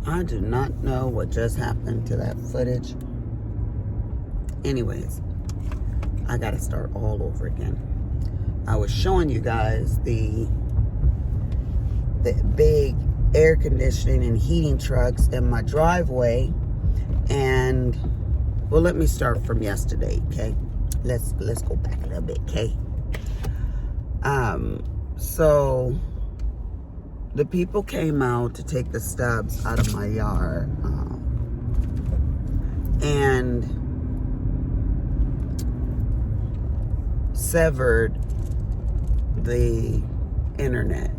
I do not know what just happened to that footage. Anyways, I gotta start all over again. I was showing you guys the big air conditioning and heating trucks in my driveway, and well, let me start from yesterday, okay? Let's go back a little bit, okay? So the people came out to take the stubs out of my yard, and severed the internet.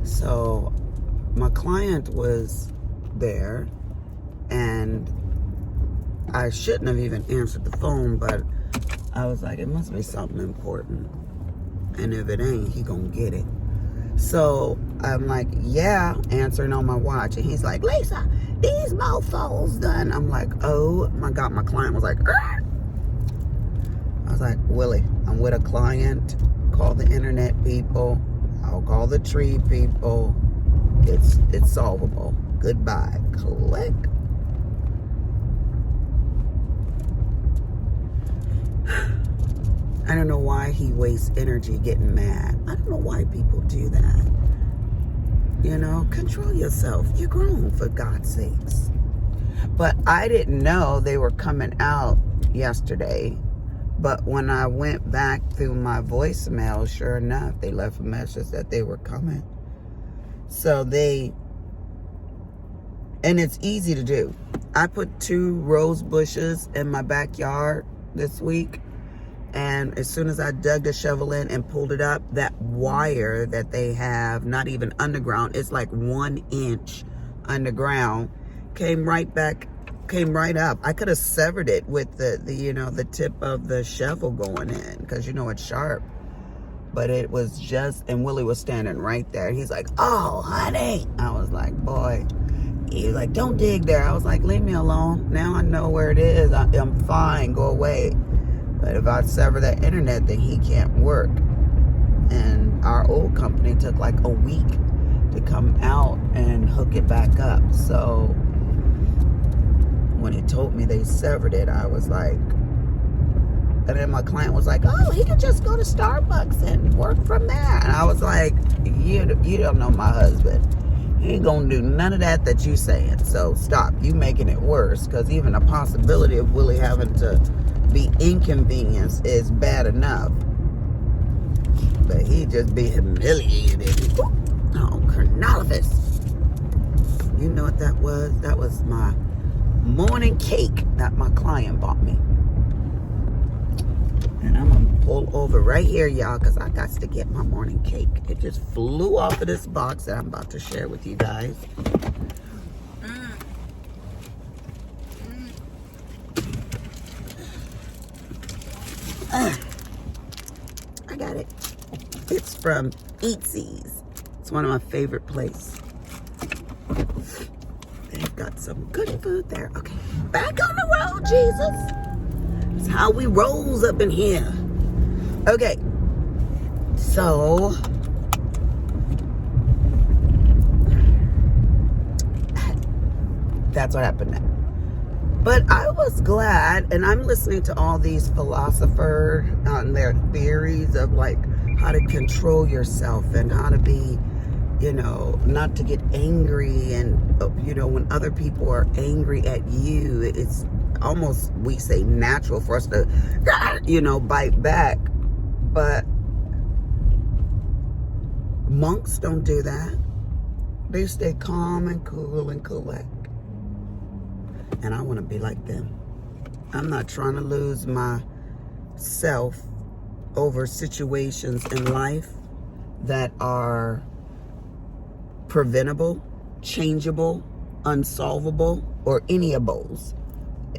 So my client was there, and I shouldn't have even answered the phone, but I was like, it must be something important. And if it ain't, he gonna get it. So I'm like, yeah, answering on my watch. And he's like, Lisa, these mofos done. I'm like, oh my God. My client was like, Arr! I was like, Willie, I'm with a client. Call the internet people. I'll call the tree people. It's solvable. Goodbye. Click. I don't know why he wastes energy getting mad. I don't know why people do that. You know, control yourself. You're grown, for God's sakes. But I didn't know they were coming out yesterday. But when I went back through my voicemail, sure enough, they left a message that they were coming. So and it's easy to do. I put 2 rose bushes in my backyard this week. And as soon as I dug the shovel in and pulled it up, that wire that they have, not even underground, it's like 1 inch underground, came right up. I could have severed it with the tip of the shovel going in, because it's sharp. But it was just, and Willie was standing right there. He's like, oh, honey. I was like, boy. He was like, don't dig there. I was like, leave me alone. Now I know where it is. I'm fine. Go away. But if I sever that internet, then he can't work. And our old company took like a week to come out and hook it back up. So when he told me they severed it, I was like, and then my client was like, oh, he could just go to Starbucks and work from there. And I was like, you don't know my husband. He ain't gonna do none of that you saying. So stop. You making it worse, because even the possibility of Willie having to be inconvenienced is bad enough. But he just be humiliated. Oh, carnivorous. You know what that was? That was my morning cake that my client bought me. And I'm gonna pull over right here, y'all, because I got to get my morning cake. It just flew off of this box that I'm about to share with you guys. I got it. It's from Eatsies. It's one of my favorite places. They've got some good food there. Okay, back on the road, Jesus. It's how we rolls up in here. Okay, so that's what happened now. But I was glad, and I'm listening to all these philosophers on their theories of like how to control yourself and how to be, not to get angry. And, when other people are angry at you, it's almost, we say, natural for us to, bite back. But monks don't do that. They stay calm and cool and collect. And I want to be like them. I'm not trying to lose myself over situations in life that are preventable, changeable, unsolvable, or any of those.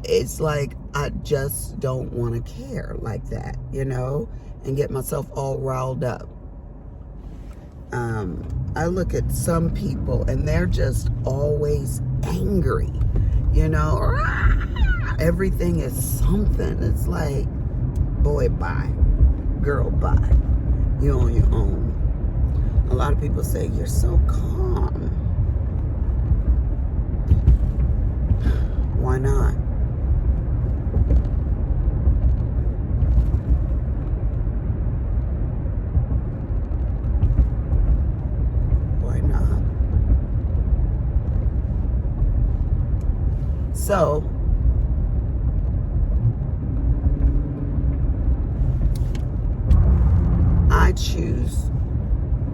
It's like I just don't want to care like that, and get myself all riled up. I look at some people and they're just always angry. Everything is something. It's like, boy, bye. Girl, bye. You on your own. A lot of people say, you're so calm. Why not? Why not? So, I choose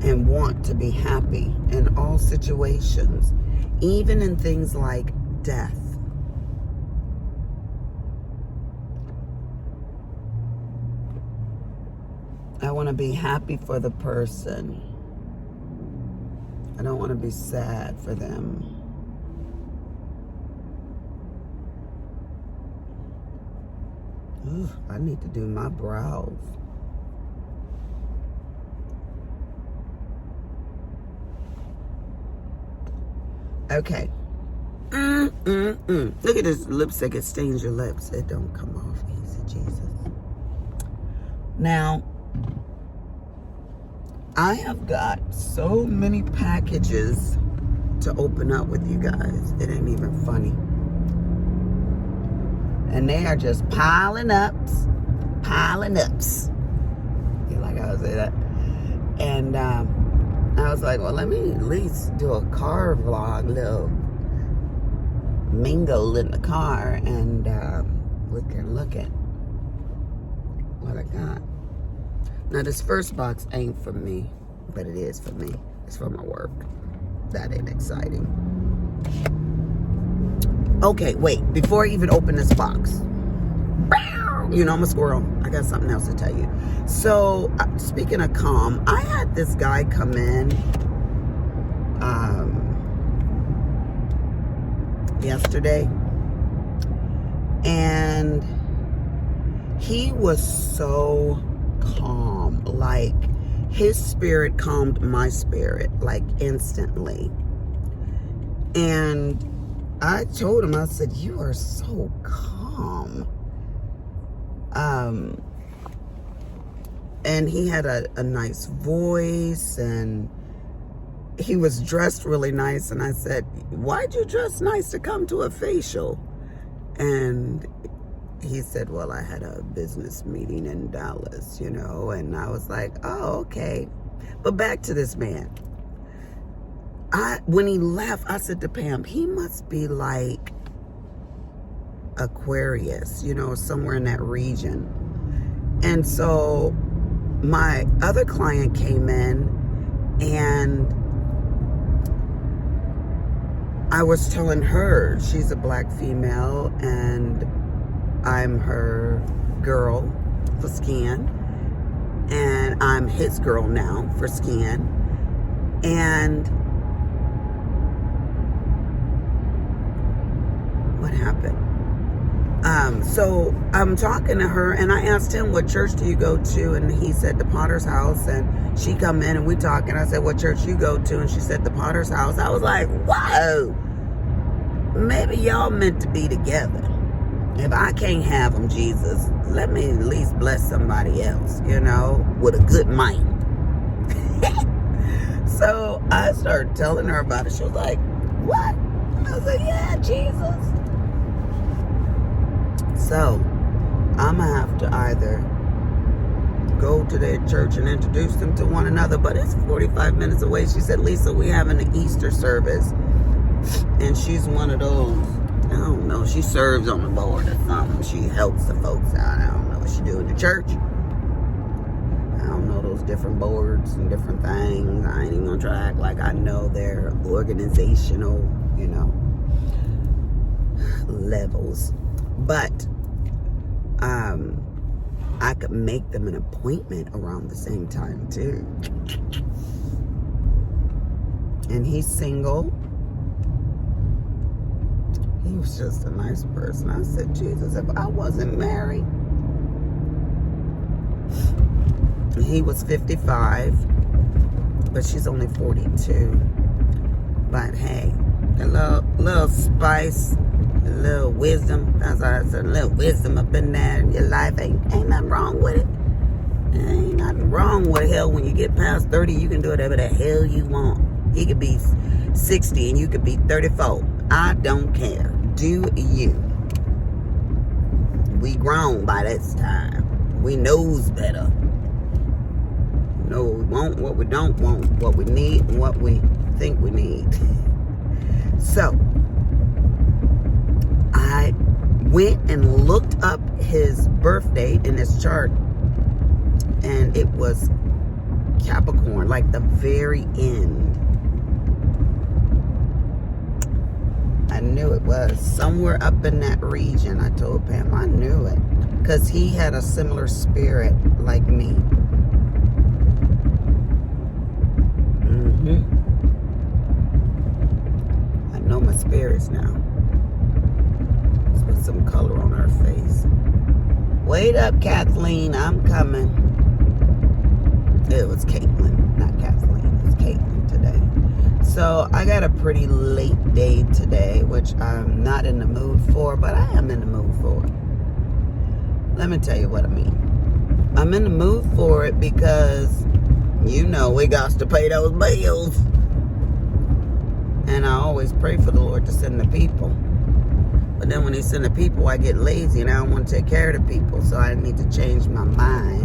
and want to be happy in all situations, even in things like death. I want to be happy for the person. I don't want to be sad for them. Ooh, I need to do my brows. Okay. Look at this lipstick. It stains your lips. It don't come off easy, Jesus. Now, I have got so many packages to open up with you guys. It ain't even funny. And they are just piling ups. You like how I say that? And I was like, well, let me at least do a car vlog, little mingle in the car, and we can look at what I got. Now, this first box ain't for me, but it is for me. It's for my work. That ain't exciting. Okay, wait. Before I even open this box, you know I'm a squirrel. I got something else to tell you. So, speaking of calm, I had this guy come in yesterday, and he was so calm. Like, his spirit calmed my spirit, like, instantly. And I told him, I said, you are so calm. And he had a nice voice, and he was dressed really nice. And I said, why'd you dress nice to come to a facial? And he said, well, I had a business meeting in Dallas, you know. And I was like, oh, okay. But back to this man. When he left, I said to Pam, he must be like Aquarius, you know, somewhere in that region. And so my other client came in, and I was telling her, she's a black female, and I'm her girl for skin, and I'm his girl now for skin. And what happened? So I'm talking to her, and I asked him, what church do you go to? And he said the Potter's House. And she come in and we talk, and I said, what church you go to? And she said the Potter's House. I was like, whoa, maybe y'all meant to be together. If I can't have them, Jesus, let me at least bless somebody else, you know, with a good mind. So I started telling her about it. She was like, what? I was like, yeah, Jesus. So I'm going to have to either go to their church and introduce them to one another, but it's 45 minutes away. She said, Lisa, we having an Easter service, and she's one of those, I don't know, she serves on the board or something. She helps the folks out. I don't know what she do in the church. I don't know those different boards and different things. I ain't even gonna try to act like I know their organizational, you know, levels. But I could make them an appointment around the same time too. And he's single. He was just a nice person. I said, Jesus, if I wasn't married. He was 55, but she's only 42. But hey, a little spice, a little wisdom. That's why I said, a little wisdom up in there in your life. Ain't nothing wrong with it. Ain't nothing wrong with hell. When you get past 30, you can do whatever the hell you want. You could be 60 and you could be 34. I don't care. do you. We grown by this time. We knows better. Know what we want, what we don't want, what we need, and what we think we need. So, I went and looked up his birth date in his chart, and it was Capricorn, like the very end. I knew it was somewhere up in that region. I told Pam I knew it because he had a similar spirit like me. I know my spirits now. Let's put some color on her face. Wait up, Kathleen, I'm coming. It was Caitlin, not Kathleen. It's Caitlin today. So I got a pretty late day today, which I'm not in the mood for, but I am in the mood for it. Let me tell you what I mean. I'm in the mood for it because, you know, we got to pay those bills. And I always pray for the Lord to send the people. But then when he send the people, I get lazy and I don't want to take care of the people. So I need to change my mind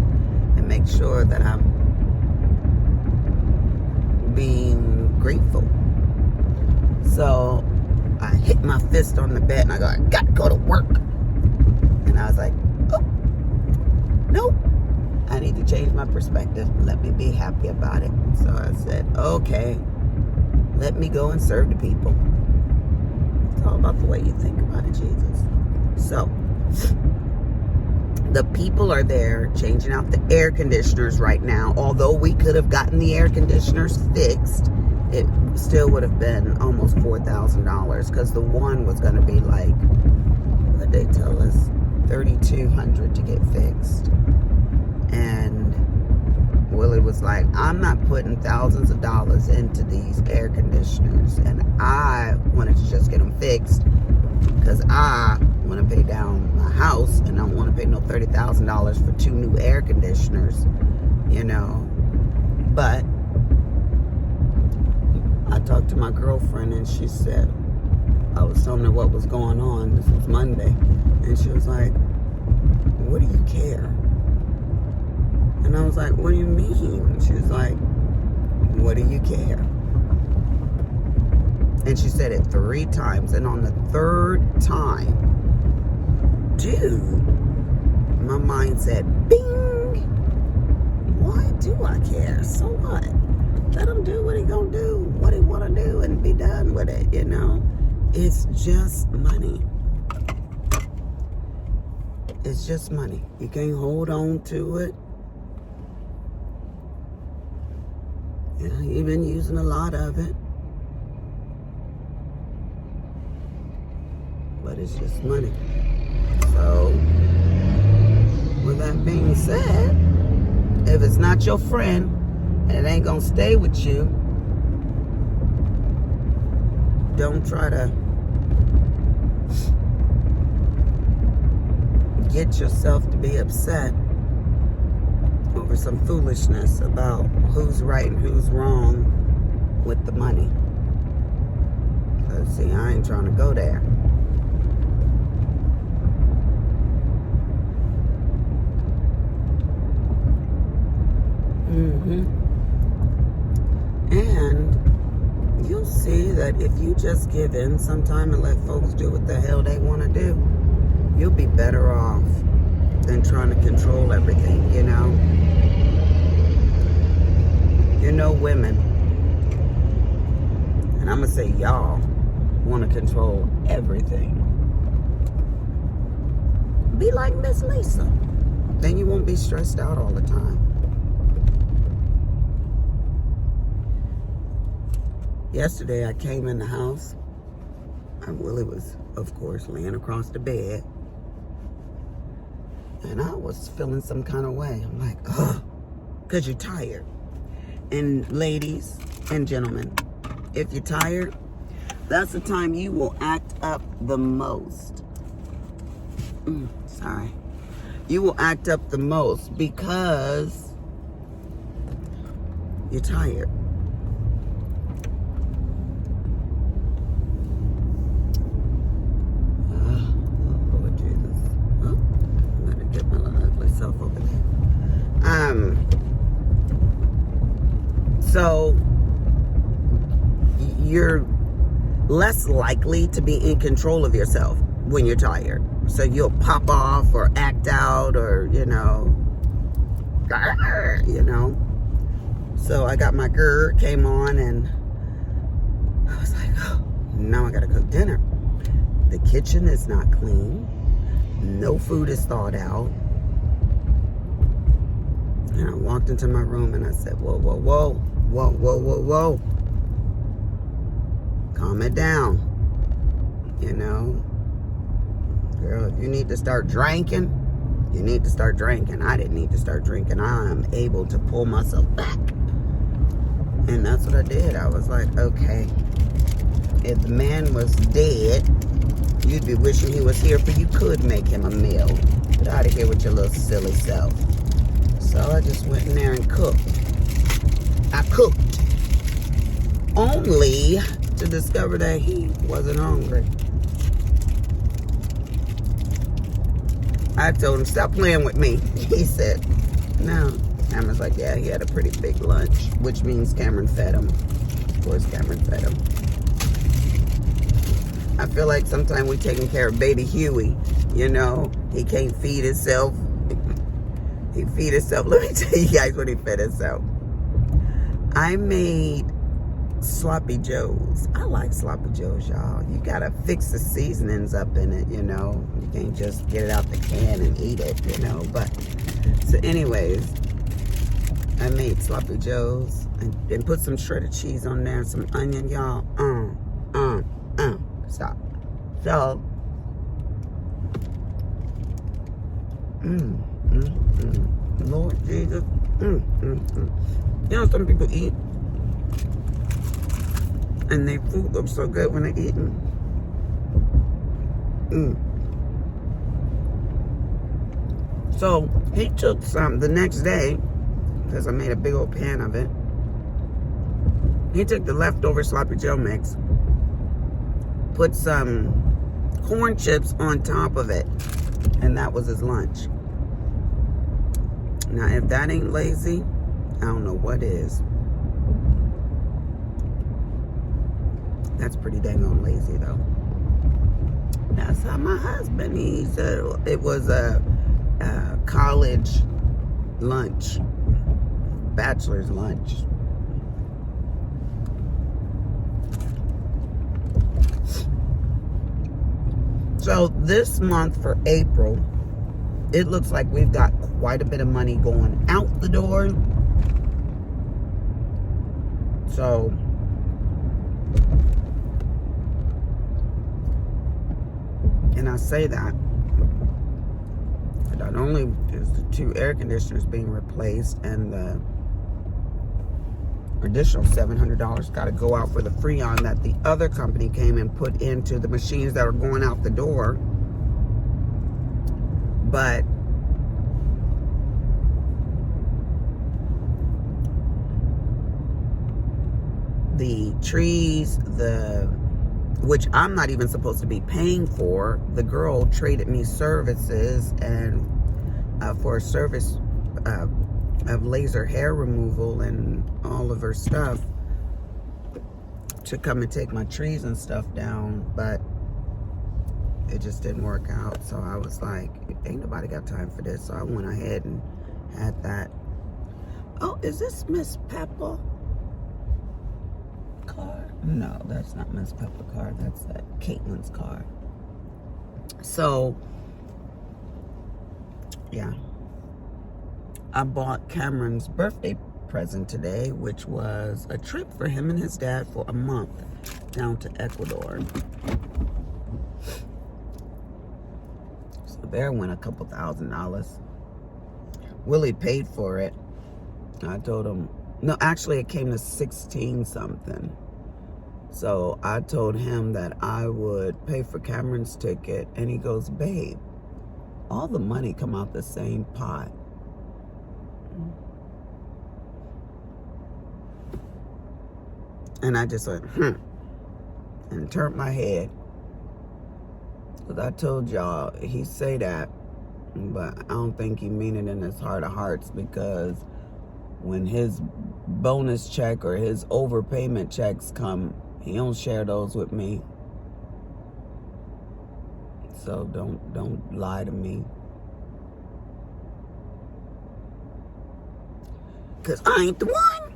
and make sure that I'm being grateful. So I hit my fist on the bed and I go, I got to go to work. And I was like, oh, nope. I need to change my perspective. Let me be happy about it. So I said, okay, let me go and serve the people. It's all about the way you think about it, Jesus. So the people are there changing out the air conditioners right now. Although we could have gotten the air conditioners fixed, it still would have been almost $4,000 because the one was going to be like, what did they tell us? $3,200 to get fixed. And Willie was like, I'm not putting thousands of dollars into these air conditioners, and I wanted to just get them fixed because I want to pay down my house and I don't want to pay no $30,000 for 2 new air conditioners, you know. But I talked to my girlfriend and she said, I was telling her what was going on. This was Monday, and she was like, what do you care? And I was like, what do you mean? She was like, what do you care? And she said it 3 times. And on the 3rd time, dude, my mind said, bing! Why do I care? So what? Let him do what he gonna do, what he wanna do, and be done with it, you know? It's just money. It's just money. You can't hold on to it. Yeah, you've been using a lot of it. But it's just money. So, with that being said, if it's not your friend and it ain't gonna stay with you, don't try to get yourself to be upset over some foolishness about who's right and who's wrong with the money. Because, see, I ain't trying to go there. And you'll see that if you just give in sometime and let folks do what the hell they want to do, you'll be better off than trying to control everything, you know? You know, women, and I'm going to say y'all, want to control everything. Be like Miss Lisa. Then you won't be stressed out all the time. Yesterday, I came in the house. Willie was, of course, laying across the bed. And I was feeling some kind of way. I'm like, ugh, because you're tired. And ladies and gentlemen, if you're tired, that's the time you will act up the most. Sorry. You will act up the most because you're tired. So you're less likely to be in control of yourself when you're tired. So you'll pop off or act out or, you know. So I got my GERD, came on, and I was like, oh, now I gotta cook dinner. The kitchen is not clean. No food is thawed out. And I walked into my room and I said, whoa, whoa, whoa, whoa, whoa, whoa, whoa. Calm it down. You know, girl, if you need to start drinking, you need to start drinking. I didn't need to start drinking. I am able to pull myself back. And that's what I did. I was like, okay, if the man was dead, you'd be wishing he was here, for you could make him a meal. Get out of here with your little silly self. So I just went in there and cooked. I cooked. Only to discover that he wasn't hungry. I told him, stop playing with me. He said, no. Cameron's like, yeah, he had a pretty big lunch, which means Cameron fed him. Of course, Cameron fed him. I feel like sometimes we're taking care of baby Huey. You know, he can't feed himself. He feed himself. Let me tell you guys what he fed himself. I made sloppy joes. I like sloppy joes, y'all. You gotta fix the seasonings up in it, you know. You can't just get it out the can and eat it, you know. But so anyways, I made sloppy joes and put some shredded cheese on there and some onion, y'all. Stop. So Lord Jesus. You know, some people eat and their food looks so good when they're eating. So he took some the next day, because I made a big old pan of it. He took the leftover sloppy joe mix, put some corn chips on top of it, and that was his lunch. Now, if that ain't lazy, I don't know what is. That's pretty dang on lazy, though. That's how my husband eats. It was a college lunch, bachelor's lunch. So this month for April, it looks like we've got quite a bit of money going out the door. So and I say that not only is the 2 air conditioners being replaced and the additional $700 got to go out for the Freon that the other company came and put into the machines that are going out the door. But the trees, which I'm not even supposed to be paying for, the girl traded me services and for a service of laser hair removal and all of her stuff to come and take my trees and stuff down, but it just didn't work out. So I was like, ain't nobody got time for this. So I went ahead and had that. Oh, is this Miss Pepper car? No, that's not Miss Pepper car. That's Caitlin's car. So yeah, I bought Cameron's birthday present today, which was a trip for him and his dad for a month down to Ecuador. So there went a couple $1,000. Willie paid for it. I told him, no, actually it came to 16 something. So I told him that I would pay for Cameron's ticket, and he goes, babe, all the money come out the same pot. And I just went, and turned my head. Because I told y'all, he say that, but I don't think he mean it in his heart of hearts, because when his bonus check or his overpayment checks come, he don't share those with me. So don't lie to me. Cause I ain't the one.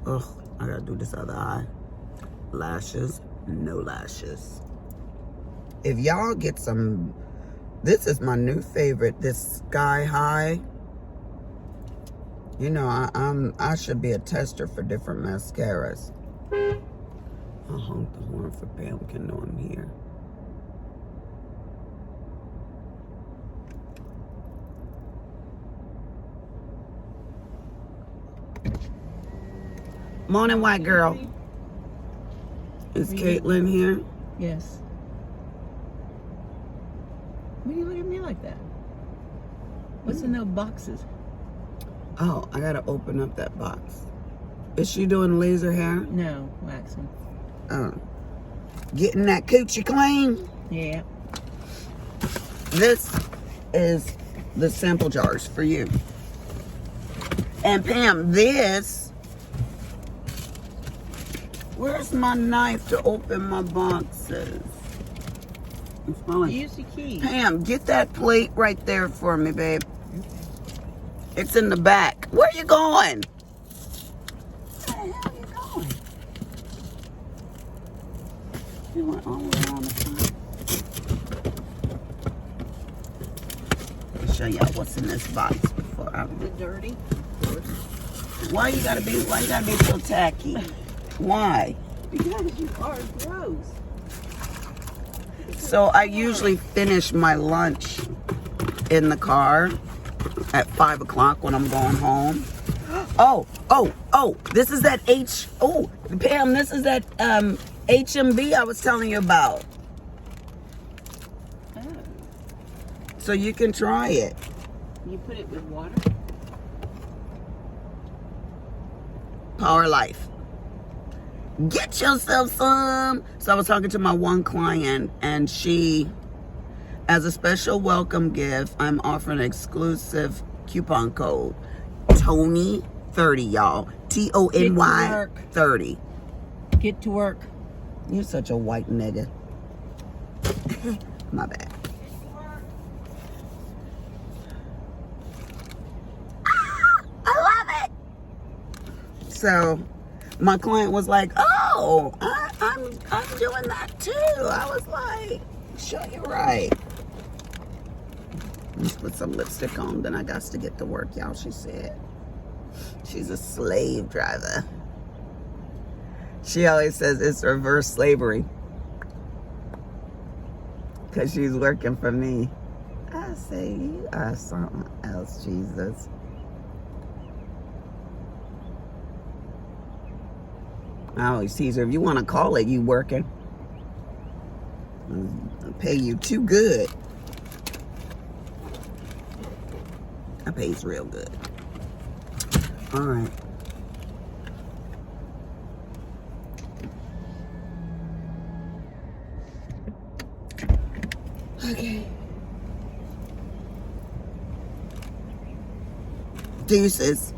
Ugh, I gotta do this other eye. Lashes, no lashes. If y'all get some, this is my new favorite, this Sky High. You know, I should be a tester for different mascaras. I'll honk the horn for Pam can know I'm here. Morning, white girl. Is Caitlin here? Yes. Why do you look at me like that? What's in those boxes? Oh, I gotta open up that box. Is she doing laser hair? No, waxing. Oh. Getting that coochie clean? Yeah. This is the sample jars for you. And Pam, this, where's my knife to open my boxes? Use the key. Pam, get that plate right there for me, babe. It's in the back. Where you going? Where the hell are you going? You went all the way around the front. I'll show y'all what's in this box before I... Is it dirty? Why you gotta be so tacky? Why? Because you are gross. So I usually finish my lunch in the car at 5 o'clock when I'm going home. Oh, this is that Pam, this is that HMB I was telling you about. Oh. So you can try it. You put it with water? Power Life. Get yourself some. So I was talking to my one client, and she, as a special welcome gift, I'm offering an exclusive coupon code. Tony30, y'all. TONY 30. Get to work. You're such a white nigga. My bad. I love it. So my client was like, "Oh, I'm doing that too." I was like, "Sure, you're right." Let's put some lipstick on, then I got to get to work, y'all. She said she's a slave driver. She always says it's reverse slavery because she's working for me. I say, you are something else, Jesus. I always tease her, if you want to call it you working, I'll pay you too good. I pays real good. All right. Okay. Deuces.